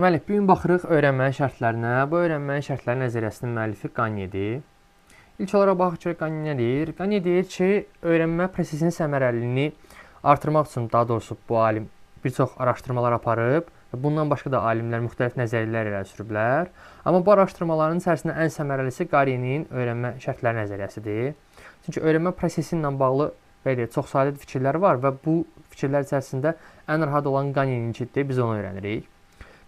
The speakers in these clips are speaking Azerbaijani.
Deməli, bu gün baxırıq öyrənmənin şərtlərinə. Bu öyrənmənin şərtləri nəzəriyyəsinin müəllifi Qanyedir. İlk olaraq baxaq ki, Qanye nə deyir? Qanye deyir ki, öyrənmə prosesinin səmərəliliyini artırmaq üçün, daha doğrusu bu alim bir çox araşdırmalar aparıb və bundan başqa da alimlər müxtəlif nəzəriyyələr irəli sürüblər. Amma bu araşdırmaların içərisində ən səmərəlisi Qanyenin öyrənmə şərtləri nəzəriyyəsidir. Çünki öyrənmə prosesi ilə bağlı çox sadə fikirlər var və bu fikirlər içərisində ən rahat olan Qanyeninkidir. Biz onu öyrənirik.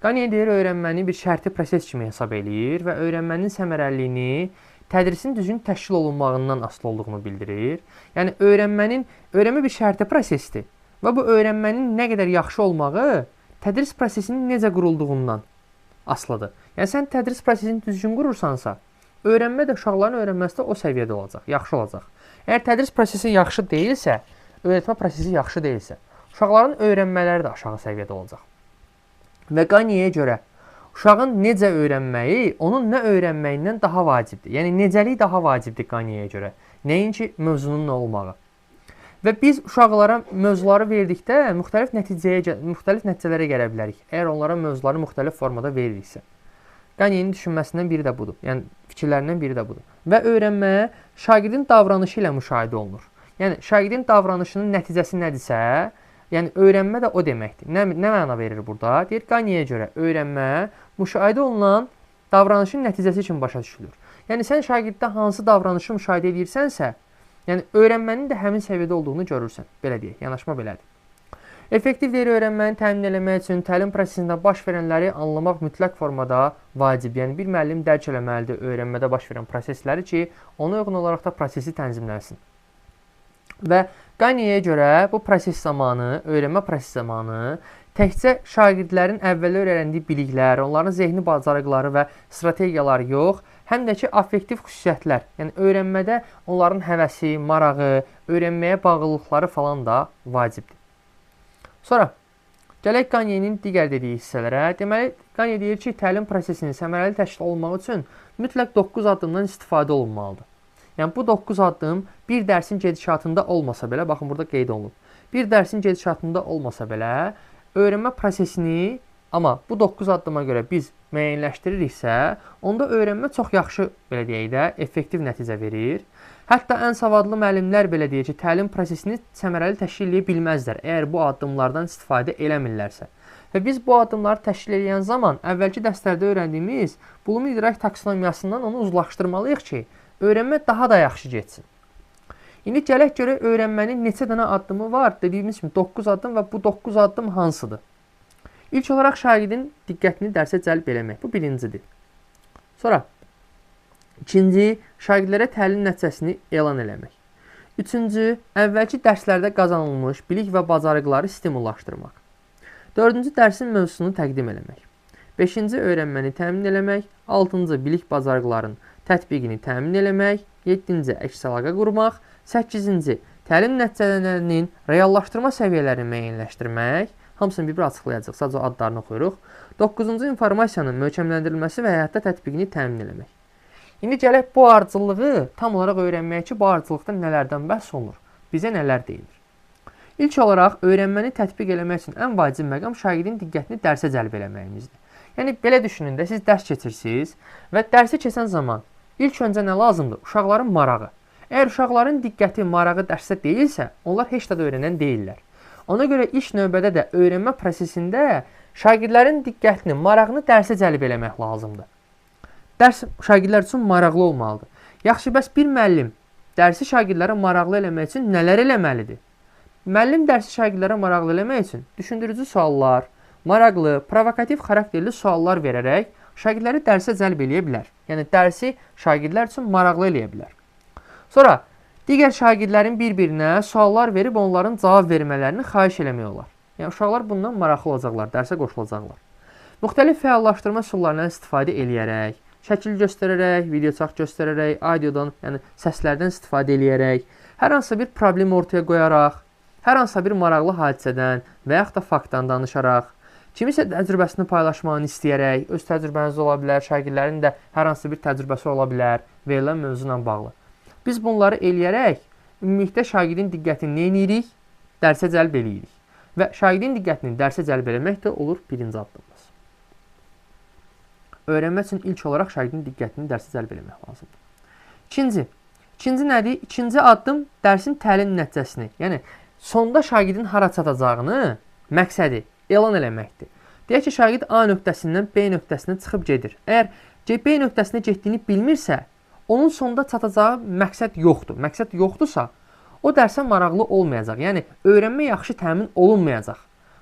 Qanye deyir, öyrənməni bir şərti proses kimi hesab eləyir və öyrənmənin səmərəliliyini tədrisin düzgün təşkil olunmağından asılı olduğunu bildirir. Yəni, öyrənmə bir şərti prosesdir və bu öyrənmənin nə qədər yaxşı olmağı tədris prosesinin necə qurulduğundan asılıdır. Yəni, sən tədris prosesini düzgün qurursansa, öyrənmə də uşaqların öyrənməsi də o səviyyədə olacaq, yaxşı olacaq. Əgər tədris prosesi yaxşı deyilsə, öyrətmə prosesi yaxşı deyilsə, uşaqların öyrənmələri də aşağı səviyyədə olacaq. Və Qanyeyə görə uşağın necə öyrənməyi onun nə öyrənməyindən daha vacibdir. Yəni, necəlik daha vacibdir Qanyeyə görə. Nəinki mövzunun nə olmağı. Və biz uşaqlara mövzuları verdikdə müxtəlif nəticələrə gələ bilərik. Əgər onlara mövzuları müxtəlif formada veririksə. Qanyenin düşünməsindən biri də budur. Yəni, fikirlərindən biri də budur. Və öyrənmə şagirdin davranışı ilə müşahidə olunur. Yəni, şagirdin davranışının nəticəsi nədirsə, yəni, öyrənmə də o deməkdir. Nə məna verir burada? Deyir, Qanyeyə görə öyrənmə müşahidə olunan davranışın nəticəsi kimi başa düşülür. Yəni, sən şagirddə hansı davranışı müşahidə edirsənsə, yəni, öyrənmənin də həmin səviyyədə olduğunu görürsən. Belə deyək, yanaşma belədir. Effektiv deyir, öyrənməni təmin etmək üçün təlim prosesində baş verənləri anlamaq mütləq formada vacib. Yəni, bir müəllim dərk eləməlidir öyrənmədə baş verən prosesləri ki, ona uyğun olaraq da prosesi tənzimləsin. Və Qanyeyə görə bu proses zamanı, öyrənmə prosesi zamanı təkcə şagirdlərin əvvəllər öyrəndiyi biliklər, onların zehni bacarıqları və strategiyaları yox, həm də ki, affektiv xüsusiyyətlər, yəni öyrənmədə onların həvəsi, marağı, öyrənməyə bağlılıqları falan da vacibdir. Sonra, gələk Qanyenin digər dediyi hissələrə. Deməli, Qanye deyir ki, təlim prosesinin səmərəli təşkil olunmaq üçün mütləq 9 addımdan istifadə olunmalıdır. Yəni, bu 9 addım bir dərsin gedişatında olmasa belə, baxın, burada qeyd olunub. Bir dərsin gedişatında olmasa belə, öyrənmə prosesini, amma bu 9 addıma görə biz müəyyənləşdiririksə, onda öyrənmə çox yaxşı, belə deyək də, effektiv nəticə verir. Hətta ən savadlı müəllimlər belə deyir ki, təlim prosesini səmərəli təşkil edə bilməzlər, əgər bu addımlardan istifadə eləmirlərsə. Və biz bu addımları təşkil edən zaman əvvəlki dərslərdə öyrəndiyimiz bulunma idrak taksonomiyasından onu uzlaşdırmalıyıq ki, öyrənmə daha da yaxşı getsin. İndi gələk görə öyrənmənin neçə dənə addımı var? Dediyimiz kimi 9 addım və bu 9 addım hansıdır? İlk olaraq şagirdin diqqətini dərsə cəlb eləmək. Bu birincidir. Sonra, ikinci, şagirdlərə təlim nəticəsini elan eləmək. Üçüncü, əvvəlki dərslərdə qazanılmış bilik və bacarıqları stimullaşdırmaq. Dördüncü, dərsin mövzusunu təqdim eləmək. Beşinci, öyrənməni təmin eləmək. Altıncı, bilik bacarıqların tətbiqini təmin eləmək. 7-ci, əks əlaqə qurmaq. 8-ci, təlim nəticələrinin reallaşdırma səviyyələrini müəyyənləşdirmək. Hamısını bir-bir açıqlayacaq, sadəcə adlarını oxuyuruq. 9-cu, informasiyanın möhkəmləndirilməsi və həyatda tətbiqini təmin eləmək. İndi gələk bu ardıcıllığı tam olaraq öyrənmək ki, bu ardıcıllıqda nələrdən bəhs olunur, bizə nələr deyilir. İlk olaraq, öyrənməni tətbiq eləmək üçün ən vacib məqam şagirdin diqqətini dərsə cəlb eləməyimizdir. Yəni, belə düşünün də, siz dərs keçirsiniz və dərsi keçən zaman ilk öncə nə lazımdır? Uşaqların marağı. Əgər uşaqların diqqəti, marağı dərsdə deyilsə, onlar heç də öyrənən deyirlər. Ona görə ilk növbədə də öyrənmə prosesində şagirdlərin diqqətini, marağını dərsə cəlb eləmək lazımdır. Dərs şagirdlər üçün maraqlı olmalıdır. Yaxşı, bəs bir müəllim dərsi şagirdlərə maraqlı eləmək üçün nələr eləməlidir? Müəllim dərsi şagirdlərə maraqlı eləmək üçün düşündürücü suallar, maraqlı, provokativ xarakterli suallar verərək şagirdləri dərsə cəlb eləyə bilər. Yəni, dərsi şagirdlər üçün maraqlı eləyə bilər. Sonra, digər şagirdlərin bir-birinə suallar verib onların cavab vermələrini xahiş eləmək olar. Yəni, uşaqlar bundan maraqlı olacaqlar, dərsə qoşulacaqlar. Müxtəlif fəallaşdırma üsullarından istifadə eləyərək, şəkil göstərərək, videoçaq göstərərək, audiodan, yəni səslərdən istifadə eləyərək, hər hansısa bir problemi ortaya qoyaraq, hər hansısa bir maraqlı hadisədən və yaxud da faktdan danışaraq, kimisə təcrübəsini paylaşmağını istəyərək, öz təcrübəniz ola bilər, şagirdlərin də hər hansısa bir təcrübəsi ola bilər, verilən mövzu ilə bağlı. Biz bunları eləyərək, ümumilikdə şagirdin diqqətini nə edirik? Dərsə cəlb eləyirik. Və şagirdin diqqətini dərsə cəlb eləmək də olur birinci addımımız. öyrənmək üçün ilk olaraq şagirdin diqqətini dərsə cəlb etmək lazımdır. İkinci nədir? İkinci addım dərsin təlim nəticəsini, yəni sonda şagirdin hara çatacağını məqsədi elan eləməkdir. Deyək ki, şagird A nöqtəsindən B nöqtəsinə çıxıb gedir. Əgər B nöqtəsinə getdiyini bilmirsə, onun sonda çatacağı məqsəd yoxdur. Məqsəd yoxdursa, o dərsə maraqlı olmayacaq. Yəni, öyrənmə yaxşı təmin olunmayacaq.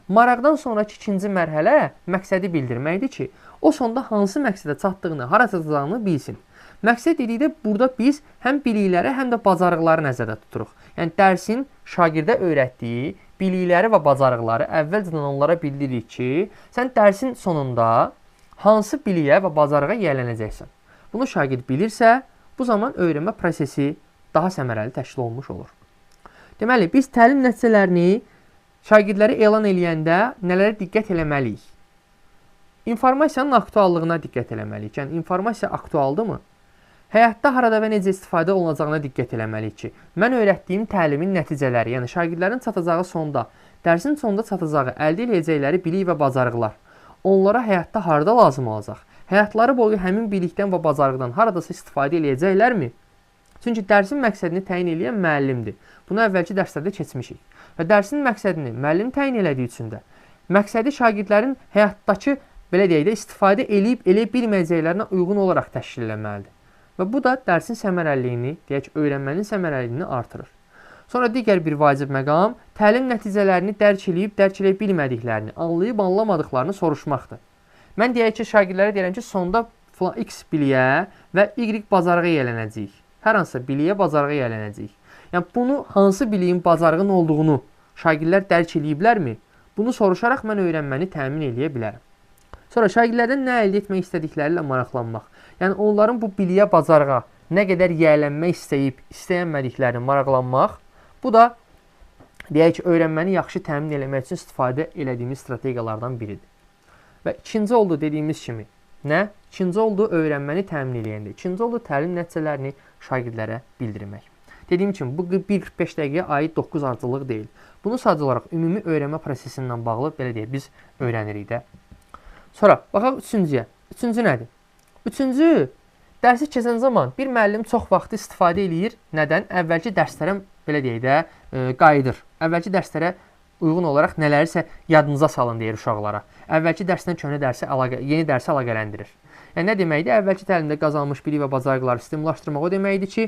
Maraqdan sonraki ikinci mərhələ məqsədi bildirməkdir ki, o sonda hansı məqsədə çatdığını, hara çatacağını bilsin. Məqsəd dedikdə burada biz həm bilikləri, həm də bacarıqları nəzərdə tuturuq. Yəni, dərsin şagirdə öyrətdiyi bilikləri və bacarıqları əvvəlcədən onlara bildiririk ki, sən dərsin sonunda hansı biliyə və bacarığa yiyələnəcəksən. Bunu şagird bilirsə, bu zaman öyrənmə prosesi daha səmərəli təşkil olunmuş olur. Deməli, biz təlim nəticələrini şagirdləri elan eləyəndə nələrə diqqət eləməliyik? İnformasiyanın aktuallığına diqqət eləməliyik. Yəni, informasiya aktualdırmı? Həyatda harada və necə istifadə olunacağına diqqət eləməliyik ki, mən öyrətdiyim təlimin nəticələri, yəni şagirdlərin çatacağı sonda, dərsin sonunda çatacağı, əldə edəcəkləri bilik və bacarıqlar, onlara həyatda harada lazım olacaq? Həyatları boyu həmin bilikdən və bacarıqdan haradasa istifadə edəcəklərmi? Çünki dərsin məqsədini təyin edən müəllimdir. Bunu əvvəlki dərslərdə keçmişik. Və dərsin məqsədini müəllim təyin elədiyi üçün də məqsədi şagirdlərin həyatdakı, belə deyək də, istifadə eləyib elə bilməyəcəklərinə uyğun olaraq təşkil etməlidir. Və bu da dərsin səmərəliliyini, deyək, öyrənmənin səmərəliliyini artırır. Sonra digər bir vacib məqam təlim nəticələrini dərk eləyə bilmədiklərini, anlayıb anlamadıqlarını soruşmaqdır. Mən deyək ki, şagirdlərə deyirəm ki, sonda X biliyə və Y bacarığa yiyələnəcəyik. Hər hansısa biliyə, bacarığa yiyələnəcəyik. Yəni, bunu hansı biliyin, bacarığın olduğunu şagirdlər dərk eləyiblərmi? Bunu soruşaraq mən öyrənməni təmin eləyə bilərəm. Sonra şagirdlərdən nə əldə etmək istədikləri ilə maraqlanmaq. Yəni, onların bu biliyə, bacarığa nə qədər yiyələnmək istəyib, istəyənmədiklərini maraqlanmaq. Bu da, deyək ki, öyrənməni yaxşı təmin eləmək üçün istifadə elədiyimiz strategiyalardan biridir. Və ikinci oldu dediyimiz kimi, nə? İkinci oldu öyrənməni təmin eləyəndə. İkinci oldu təlim nəticələrini şagirdlərə bildirmək. Dediyim kimi, bu 1-45 dəqiqəyə aid 9 ardıcıllıq deyil. Bunu sadəcə olaraq ümumi öyrənmə prosesindən bağlı, belə deyək, biz öyrənirik də. Sonra, baxaq üçüncüyə. Üçüncü nədir? Üçüncü, dərsi keçən zaman bir müəllim çox vaxt istifadə eləyir. Nədən? Əvvəlki dərslərə, belə deyək də, qayıdır. Əvvəlki dərslərə uyğun olaraq nələrisə yadınıza salın deyir uşaqlara. Əvvəlki dərsdən yeni dərsə əlaqələndirir. Yəni, nə deməkdir? Əvvəlki təlimdə qazanmış bilik və bacarıqları stimullaşdırmaq o deməkdir ki,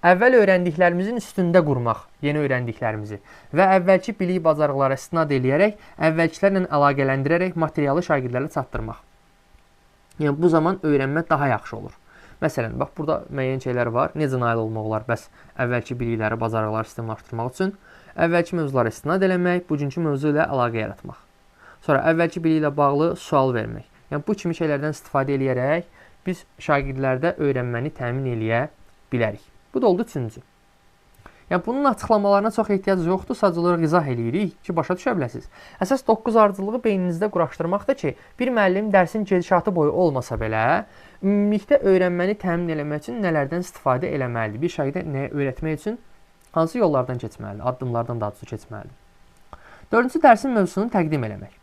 əvvəl öyrəndiklərimizin üstündə qurmaq, yeni öyrəndiklərimizi və əvvəlki bilik bacarıqlara istinad eləyərək, əvvəlkilərlə əlaqələndirərək materialı şagirdlərə çatdırmaq. Yəni, bu zaman öyrənmə daha yaxşı olur. Məsələn, bax, burada müəyyən şeylər var. Necə nail olmaq olar bəs əvvəlki bilikləri, bacarıqları stimullaşdırmaq üçün? Əvvəlki mövzulara istinad eləmək, bugünkü mövzu ilə əlaqə yaratmaq. Sonra, əvvəlki bilik ilə bağlı sual vermək. Yəni, bu kimi şeylərdən istifadə eləyərək biz şagirdlərdə öyrənməni təmin eləyə bilərik. Bu da oldu üçüncü. Yəni, bunun açıqlamalarına çox ehtiyac yoxdur, sadəcə olaraq izah eləyirik ki, başa düşə biləsiniz. Əsas 9 ardıcıllığı beyninizdə quraşdırmaqdır ki, bir müəllim dərsin gedişatı boyu olmasa belə, ümumilikdə öyrənməni təmin eləmək üçün nələrdən istifadə eləməlidir? Bir şagirdə nəyə öyrətmək üçün hansı yollardan keçməlidir? Addımlardan daha doğrusu keçməlidir. Dördüncü, dərsin mövzusunu təqdim eləmək.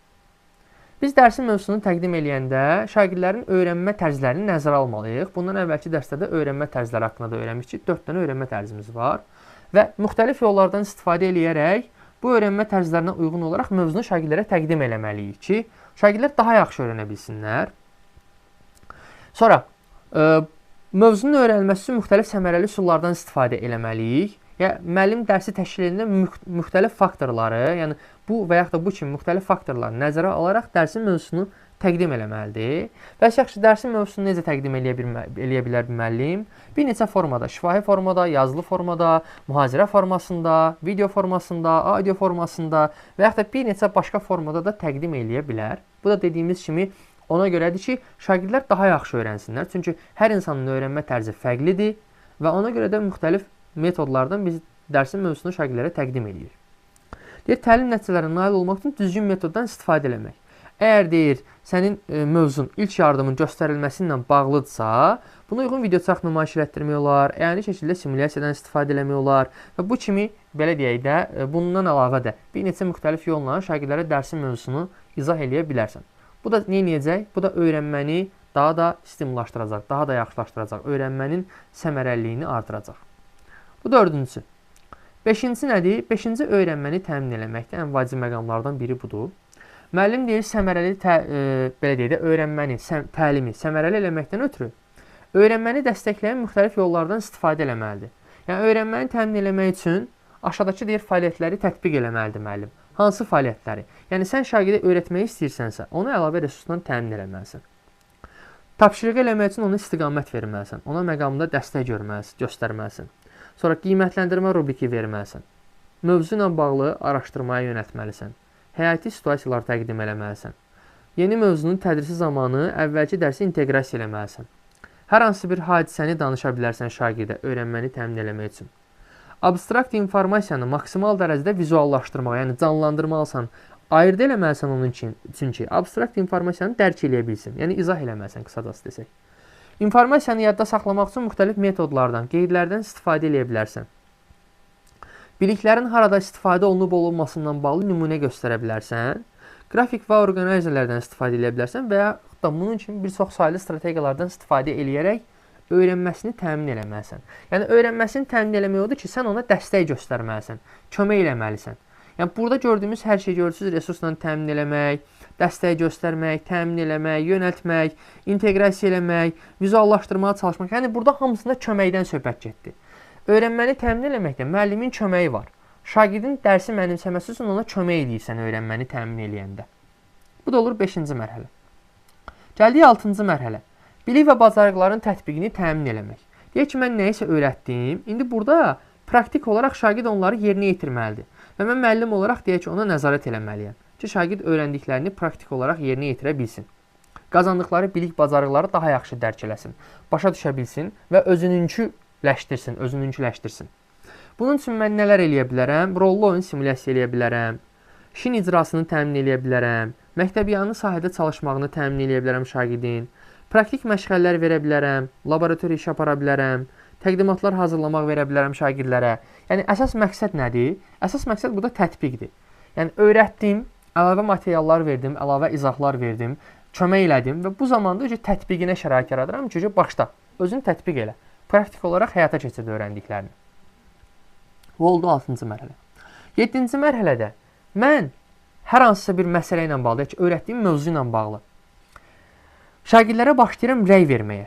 Biz dərsin mövzusunu təqdim eləyəndə şagirdlərin öyrənmə tərzlərini nəzərə almalıyıq. Bundan əvvəlki dərslərdə öyrənmə tərzləri haqqında da öyrənmişdik. 4 dənə öyrənmə tərzimiz var və müxtəlif yollardan istifadə eləyərək bu öyrənmə tərzlərinə uyğun olaraq mövzunu şagirdlərə təqdim eləməliyik ki, şagirdlər daha yaxşı öyrənə bilsinlər. Sonra, mövzunun öyrənilməsi üçün müxtəlif səmərəli üsullardan istifadə eləməliyik. Yəni, müəllim dərsi təşkil edəndə müxtəlif faktorları, yəni bu və yaxud da bu kimi müxtəlif faktorları nəzərə alaraq dərsin mövzusunu təqdim eləməlidir. Bəs yaxşı, dərsin mövzusunu necə təqdim eləyə bilər bir müəllim? Bir neçə formada, şifahi formada, yazılı formada, mühazirə formasında, video formasında, audio formasında və yaxud da bir neçə başqa formada da təqdim eləyə bilər. Bu da dediyimiz kimi ona görədir ki, şagirdlər daha yaxşı öyrənsinlər. Çünki hər insanın öyrənmə tərzi fərqlidir və ona görə də müxtəlif metodlardan biz dərsin mövzusunu şagirdlərə təqdim edirik. Deyir, təlim nəticələrinə nail olmaq üçün düzgün metoddan istifadə eləmək. Əgər deyir, sənin mövzun ilk yardımın göstərilməsi ilə bağlıdırsa, buna uyğun video çarx nümayiş etdirmək olar, əyani şəkildə simulyasiyadan istifadə eləmək olar və bu kimi, belə deyək də, bundan əlavə də bir neçə müxtəlif yolla şagirdlərə dərsin mövzusunu izah eləyə bilərsən. Bu da nə edəcək? Bu da öyrənməni daha da stimullaşdıracaq, daha da yaxşılaşdıracaq, öyrənmənin səmərəliliyini artıracaq. Bu dördüncüsü. Beşincisi nədir? Beşinci öyrənməni təmin eləməkdə ən vacib məqamlardan biri budur. Müəllim deyir, səmərəli belə deyək də, öyrənməni, təlimi səmərəli eləməkdən ötürü öyrənməni dəstəkləyən müxtəlif yollardan istifadə eləməlidir. Yəni, öyrənməni təmin eləmək üçün aşağıdakı deyir fəaliyyətləri tətbiq eləməlidir müəllim. Hansı fəaliyyətləri? Yəni, sən şagirdə öyrətməyi istəyirsənsə, onu əlavə resursdan təmin eləməlisən. Tapşırıq eləmək üçün ona istiqamət verməlisən. Ona məqamda dəstək göstərməlisən. Sonra qiymətləndirmə rubriki verməlisən. Mövzu ilə bağlı araşdırmaya yönəltməlisən. Həyati situasiyalar təqdim eləməlisən. Yeni mövzunun tədrisi zamanı əvvəlki dərsi inteqrasiya eləməlisən. Hər hansı bir hadisəni danışa bilərsən şagirdə öyrənməni təmin eləmək üçün. Abstrakt informasiyanı maksimal dərəcədə vizuallaşdırmağa, yəni canlandırmalısan, ayırd eləməlisən onun üçün ki, abstrakt informasiyanı dərk eləyə bilsin, yəni izah eləməlisən qısacası desək. İnformasiyanı yadda saxlamaq üçün müxtəlif metodlardan, qeydlərdən istifadə eləyə bilərsən. Biliklərin harada istifadə olunub-olunmasından bağlı nümunə göstərə bilərsən. Qrafik və orqanizrlərdən istifadə eləyə bilərsən və ya da bunun üçün bir çox saylı strategiyalardan istifadə eləyərək öyrənməsini təmin eləməlisən. Yəni, öyrənməsini təmin eləmək odur ki, sən ona dəstək göstərməlisən, kömək eləməlisən. Yəni, burada gördüyümüz hər şey görürsünüz, resursla təmin eləmək, dəstək göstərmək, təmin eləmək, yönəltmək, inteqrasiya eləmək, vizuallaşdırmağa çalışmaq. Yəni, burada hamısında köməkdən söhbət getdi. Öyrənməni təmin eləməkdə müəllimin köməyi var. Şagirdin dərsi mənimsəməsi üçün ona kömək edirsən öyrənməni təmin eləyəndə. Bu da olur 5-ci mərhələ. Gəldik 6-cı mərhələ. Bilik və bacarıqların tətbiqini təmin eləmək. Deyək ki, mən nəyisə öyrətdim. İndi burada praktik olaraq şagird onları yerinə yetirməlidir. Və mən müəllim olaraq deyək ki, ona nəzarət eləməliyəm ki, şagird öyrəndiklərini praktik olaraq yerinə yetirə bilsin. Qazandıqları bilik bacarıqları daha yaxşı dərk eləsin, başa düşə bilsin və özününküləşdirsin. Bunun üçün mən nələr eləyə bilərəm? Rollu oyun simulyasiya eləyə bilərəm, işin icrasını təmin eləyə bilərəm, məktəbyanı sahədə çalışmağını təmin eləyə bilərəm şagirdin, praktik məşğələlər verə bilərəm, laboratoriya iş apara bilərəm, təqdimatlar hazırlamaq verə bilərəm şagirdlərə. Yəni, əsas məqsəd nədir? Əsas məqsəd burada tətbiqdir. Yəni, öyrətdim, əlavə materiallar verdim, əlavə izahlar verdim, kömək elədim və bu zamanda tətbiqinə şərait yaradıram ki, başda özün tətbiq elə. Praktik olaraq həyata keçirdi öyrəndiklərini. Bu oldu 6-cı mərhələ. 7-ci mərhələdə mən hər hansısa bir məsələ ilə bağlı, öyrətdiyim mövzu ilə bağlı şagirdlərə başlayıram rəy verməyə.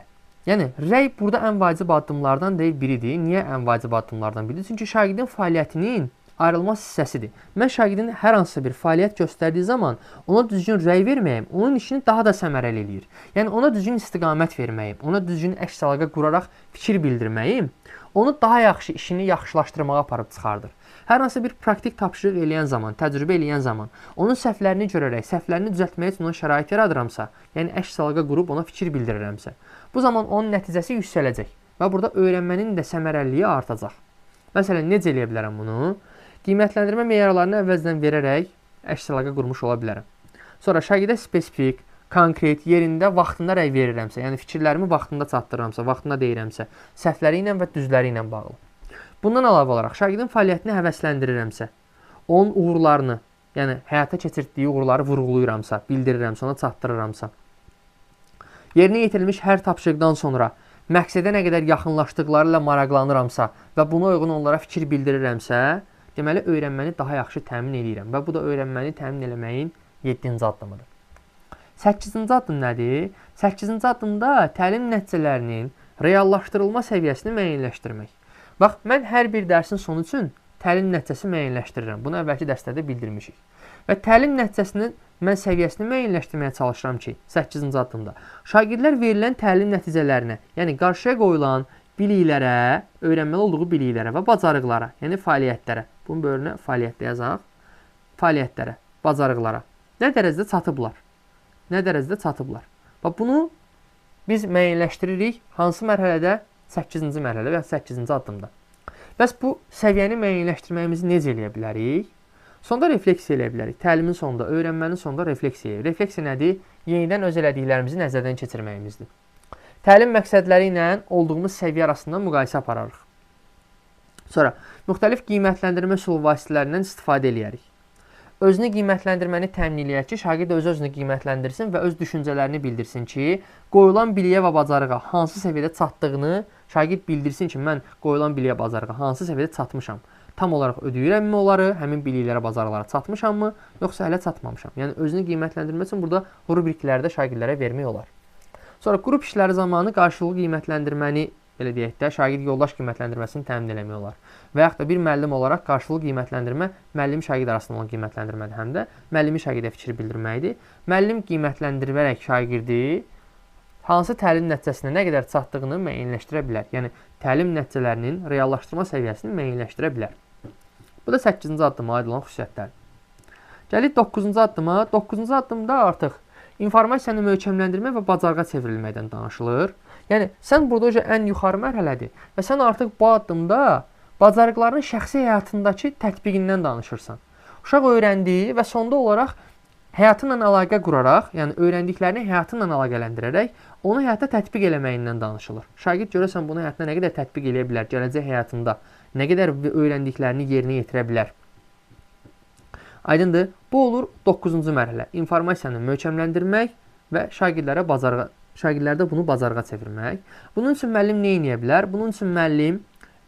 Yəni, rəy burada ən vacib addımlardan deyil biridir. Niyə ən vacib addımlardan biridir? Çünki şagirdin fəaliyyətinin ayrılmaz hissəsidir. Mən şagirdin hər hansısa bir fəaliyyət göstərdiyi zaman ona düzgün rəy verməyim, onun işini daha da səmərəli eləyir. Yəni, ona düzgün istiqamət verməyim, ona düzgün əks əlaqə quraraq fikir bildirməyim, onu daha yaxşı, işini yaxşılaşdırmağa aparıb çıxardır. Hər hansı bir praktik tapşırıq eləyən zaman, təcrübə eləyən zaman, onun səhvlərini görərək, səhvlərini düzəltmək üçün ona şərait yaradıramsa, yəni əks əlaqə qurub ona fikir bildirirəmsə, bu zaman onun nəticəsi yüksələcək və burada öyrənmənin də səmərəliliyi artacaq. Məsələn, necə eləyə bilərəm bunu? Qiymətləndirmə meyarlarını əvvəldən verərək əks əlaqə qurmuş ola bilərəm. Sonra şagirdə spesifik, konkret, yerində, vaxtında rəy verirəmsə, yəni fikirlərimi vaxtında çatdırıramsa, vaxtında deyirəmsə, səhvləri ilə və düzləri ilə bağlı. Bundan əlavə olaraq şagirdin fəaliyyətini həvəsləndirirəmsə, onun uğurlarını, yəni həyata keçirdiyi uğurları vurğuluyuramsa, bildirirəmsə, ona çatdırıramsa, yerinə yetirilmiş hər tapşırıqdan sonra məqsədə nə qədər yaxınlaşdıqları ilə maraqlanıramsa və buna uyğun onlara fikir bildirirəmsə, deməli, öyrənməni daha yaxşı təmin edirəm və bu da öyrənməni təmin eləməyin 7-ci addımıdır. 8-ci addım nədir? 8-ci addımda təlim nəticələrinin reallaşdırılma səviyyəsini müəyyənləşdirmək. Bax, mən hər bir dərsin sonu üçün təlim nəticəsi müəyyənləşdirirəm. Bunu əvvəlki dərslərdə bildirmişik. Və təlim nəticəsinin mən səviyyəsini müəyyənləşdirməyə çalışıram ki, 8-ci addımda şagirdlər verilən təlim nəticələrinə, yəni qarşıya qoyulan biliklərə, öyrənməli olduğu biliklərə və bacarıqlara, yəni fəaliyyətlərə, bunun bölünə fəaliyyətdə yazaq, fəaliyyətlərə, bacarıqlara nə dərəcədə çatıblar? Nə dərəcədə çatıblar? Bax, bunu biz müəyyənləşdiririk hansı mərhələdə? 8-ci mərhələ və 8-ci addımda. Bəs bu səviyyəni müəyyənləşdirməyimizi necə eləyə bilərik? Sonda refleksiya eləyə bilərik. Təlimin sonunda, öyrənmənin sonunda refleksiya eləyirik. Refleksiya nədir? Yenidən öz elədiklərimizi nəzərdən keçirməyimizdir. Təlim məqsədləri ilə olduğumuz səviyyə arasında müqayisə apararıq. Sonra, müxtəlif qiymətləndirmə üsul vasitələrindən istifadə eləyərik. özünü qiymətləndirməni təmin eləyər ki, şagird öz-özünü qiymətləndirsin və öz düşüncələrini bildirsin ki, qoyulan biliyə və bacarığa hansı səviyyədə çatdığını şagird bildirsin ki, mən qoyulan biliyə, bacarığa hansı səviyyədə çatmışam. Tam olaraq ödəyirəmmi onları, həmin biliklərə, bacarıqlara çatmışammı, yoxsa hələ çatmamışam. Yəni, özünü qiymətləndirmək üçün burada rubriklərdə şagirdlərə vermək olar. Sonra, qrup işləri zamanı qarşılıqlı qiymətləndirməni, belə deyək də, şagird yoldaş qiymətləndirməsini təmin eləmək olar. Və yaxud da bir müəllim olaraq qarşılıqlı qiymətləndirmə müəllim-şagird arasında olan qiymətləndirmədir, həm də müəllimi şagirdə fikir bildirməkdir. Müəllim qiymətləndirərək şagirdi hansı təlim nəticəsinə nə qədər çatdığını müəyyənləşdirə bilər. Yəni, təlim nəticələrinin reallaşdırma səviyyəsini müəyyənləşdirə bilər. Bu da 8-ci addıma aid olan xüsusiyyətlərdir. Gəlir 9-cu addıma. 9-cu addımda artıq informasiyanı möhkəmləndirmə və bacarığa çevrilməkdən danışılır. Yəni, sən burada ən yuxarı mərhələdir və sən artıq bu addımda bacarıqların şəxsi həyatındakı tətbiqindən danışırsan. Uşaq öyrəndiyi və sonda olaraq həyatınla əlaqə quraraq, yəni öyrəndiklərini həyatınla əlaqələndirərək, onu həyata tətbiq eləməyindən danışılır. Şagird görəsən bunu həyatına nə qədər tətbiq eləyə bilər, gələcək həyatında nə qədər öyrəndiklərini yerinə yetirə bilər. Aydındır, bu olur 9-cu mərhələ. İnformasiyanı möhkəmləndirmək və şagirdlərdə bunu bacarığa çevirmək. Bunun üçün müəllim nə edə bilər? Bunun üçün müəllim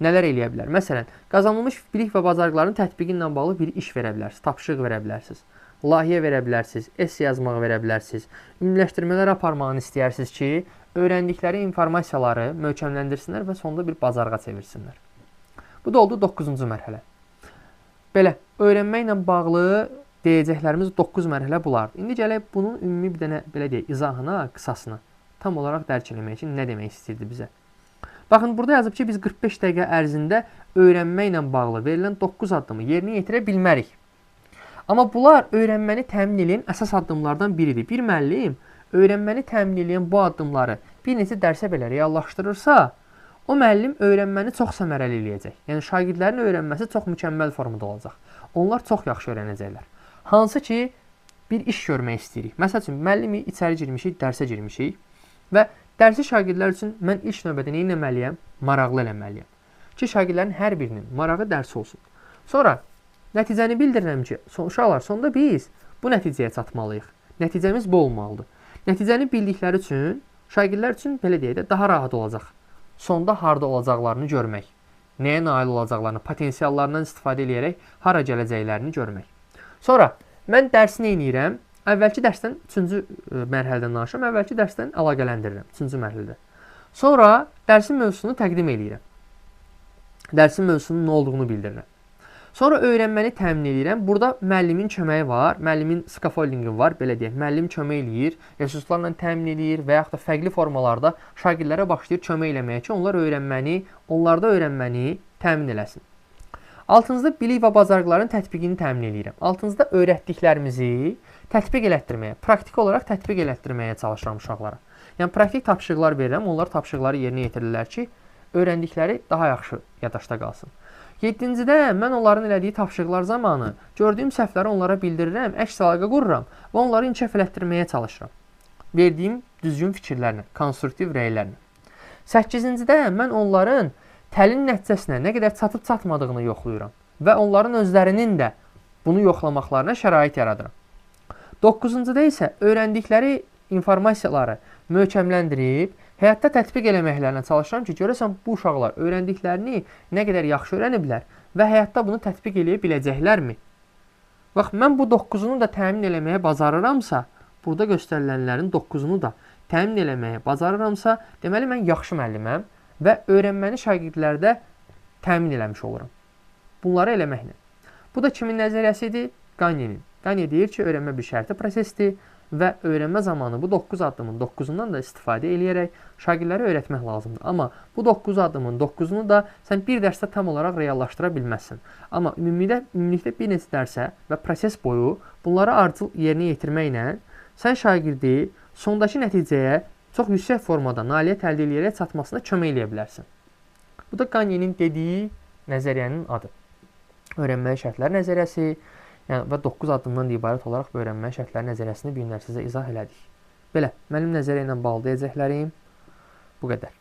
nələr eləyə bilər? Məsələn, qazanılmış bilik və bacarıqların tətbiqi ilə bağlı bir iş verə bilərsiniz, tapşırıq verə bilərsiniz. Layihə verə bilərsiniz, esse yazmağı verə bilərsiniz, ümumiləşdirmələr aparmağını istəyirsiniz ki, öyrəndikləri informasiyaları möhkəmləndirsinlər və sonda bir bacarığa çevirsinlər. Bu da oldu 9-cu mərhələ. Belə, öyrənməklə bağlı deyəcəklərimiz 9 mərhələ bulardır. İndi gələk bunun ümumi bir dənə, belə deyək, izahına, qısasına tam olaraq dərk eləmək üçün nə demək istəyirdi bizə? Baxın, burada yazıb ki, biz 45 dəqiqə ərzində öyrənməklə bağlı verilən 9 addımı yerinə yetirə bilmərik. Amma bunlar öyrənməni təmin edən əsas addımlardan biridir. Bir müəllim öyrənməni təmin edən bu addımları bir neçə dərsə belə reallaşdırırsa, o müəllim öyrənməni çox səmərəli eləyəcək. Yəni, şagirdlərin öyrənməsi çox mükəmməl formada olacaq. Onlar çox yaxşı öyrənəcəklər. Hansı ki, bir iş görmək istəyirik. Məsəl üçün, müəllimi içəri girmişik, dərsə girmişik və dərsi şagirdlər üçün mən ilk növbədə nə etməliyəm? Maraqlı eləməliyəm. Ki, şagirdlərin hər birinin marağı dərsi olsun. Sonra, nəticəni bildirirəm ki, uşaqlar, sonda biz bu nəticəyə çatmalıyıq. Nəticəmiz bu olmalıdır. Nəticəni bildikləri üçün, şagirdlər üçün, belə deyək də, daha rahat olacaq. Sonda harada olacaqlarını görmək. Nəyə nail olacaqlarını, potensiallarından istifadə edərək hara gələcəklərini görmək. Sonra, mən dərsi nə edirəm? Əvvəlki dərsdən 3-cü mərhələdən danışıram, əvvəlki dərsdən əlaqələndirirəm 3-cü mərhələdə. Sonra, dərsin mövzusunu təqdim edirəm. Dərsin mövzusunun nə olduğunu bildirirəm. Sonra öyrənməni təmin edirəm. Burada müəllimin köməyi var, müəllimin scaffoldingi var, belə deyək. Müəllim kömək eləyir, resurslarla təmin edir və yaxud da fərqli formalarda şagirdlərə başlayır kömək eləməyə ki, onlarda öyrənməni təmin eləsin. Altıncıda bilik və bacarıqların tətbiqini təmin edirəm. Altıncıda öyrətdiklərimizi tətbiq elətdirməyə, praktik olaraq tətbiq elətdirməyə çalışıram uşaqlara. Yəni, praktik tapşırıqlar verirəm, onlar tapşırıqları yerinə yetirirlər ki, öyrəndikləri daha yaxşı yaddaşda qalsın. 7-cidə mən onların elədiyi tapşırıqlar zamanı gördüyüm səhvləri onlara bildirirəm, əks əlaqə qururam və onları inkişaf elətdirməyə çalışıram. Verdiyim düzgün fikirlərlə, konstruktiv rəylərlə. 8-cidə mən onların təlim nəticəsinə nə qədər çatıb-çatmadığını yoxlayıram və onların özlərinin də bunu yoxlamaqlarına şərait yaradıram. 9-cuda isə öyrəndikləri informasiyaları möhkəmləndirib, həyatda tətbiq eləməklərinə çalışıram ki, görəsən bu uşaqlar öyrəndiklərini nə qədər yaxşı öyrəniblər və həyatda bunu tətbiq eləyə biləcəklərmi? Bax, mən bu 9-unu da təmin eləməyə bacarıramsa, burada göstərilənlərin 9-unu da təmin eləməyə bacarıramsa, deməli mən yaxşı müəlliməm və öyrənməni şagirdlərdə təmin eləmiş oluram. Bunları eləməklə. Bu da kimin nəzəriyyəsidir? Qanyenin. Qanye deyir ki, öyrənmə bir şərti prosesdir və öyrənmə zamanı bu 9 addımın 9-undan da istifadə eləyərək şagirdlərə öyrətmək lazımdır. Amma bu 9 addımın 9-unu da sən bir dərsdə tam olaraq reallaşdıra bilməzsən. Amma ümumilikdə bir neçə dərsə və proses boyu bunları ardıcıl yerinə yetirməklə sən şagirdi sondakı nəticəyə çox yüksək formada nailiyyət əldə edərək çatmasına kömək eləyə bilərsən. Bu da Qanyenin dediyi nəzəriyyənin adı. Öyrənməyə şərtlər nəzəriyyəsi və 9 addımdan ibarət olaraq bu öyrənməyə şərtlər nəzəriyyəsini bir sizə izah elədik. Belə, mənim nəzəriyyə ilə bağlı deyəcəklərim bu qədər.